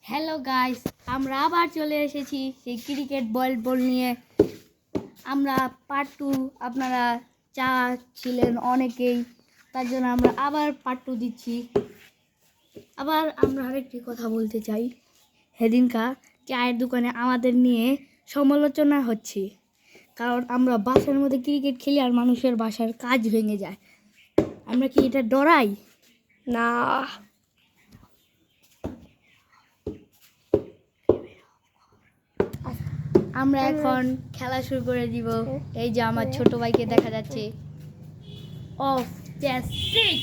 Hello guys, আমরা আবার চলে এসেছি সেই ক্রিকেট বল নিয়ে। আমরা পার্ট 2 আপনারা চাচ্ছিলেন অনেকেই, তার জন্য আমরা আবার পার্ট 2 দিচ্ছি। আবার আমরা আরেকটি কথা বলতে চাই, সেদিনকার চায়ের দোকানে আমাদের নিয়ে সমালোচনা হচ্ছে, কারণ আমরা বাসার মধ্যে ক্রিকেট খেলি আর মানুষের বাসার কাজ ভেঙে যায়। আমরা কি এটা ডরাই? না, আমরা এখন খেলা শুরু করে দিব। এই যে আমার ছোট ভাইকে দেখা যাচ্ছে। অফ চ্যাস 6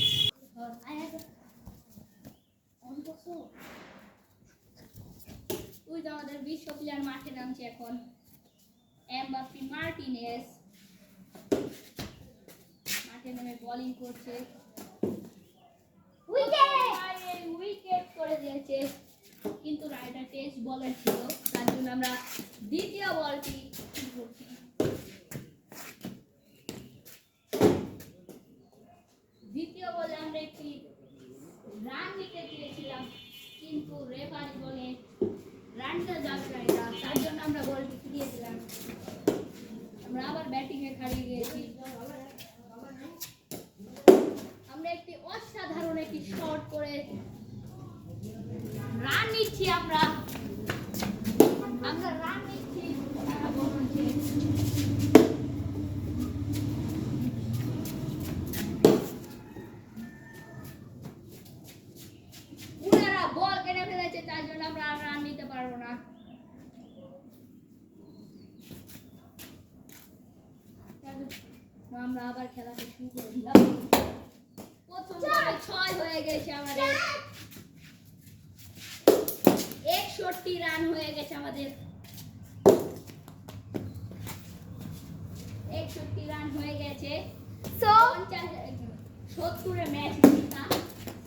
আমাদের বিশ্ব প্লেয়ার মাঠে নামছে এখন। এমবাপ্পে মার্টিনেজ মাঠে নেমে বোলিং করছে। উইকেট করে দিয়েছে, কিন্তু রাইডার টেস্ট বলার ছিল, তার জন্য আমরা দ্বিতীয় বলটি করছি। দ্বিতীয় বলে আমরা একটি রান নিতে চেয়েছিলাম, কিন্তু রেফারি বলে রানটা যাবে না, এটা তার জন্য আমরা বলটি ফিরিয়েছিলাম। আমরা আবার ব্যাটিং এ হারিয়ে গিয়েছি। আমরা একটি অসাধারণ একটি শট করে রান নিচ্ছি। আমরা রান নিচ্ছি। উনারা বল কেটে ফেলেছে, তার জন্য আমরা আর রান নিতে পারবো না। আমরা আবার খেলাটা শুরু করে দিলাম। প্রথম বলে 6 হয়ে গেছে আমাদের। 61 রান হয়ে গেছে আমাদের। 61 রান হয়ে গেছে। 70 ম্যাচ জিতা।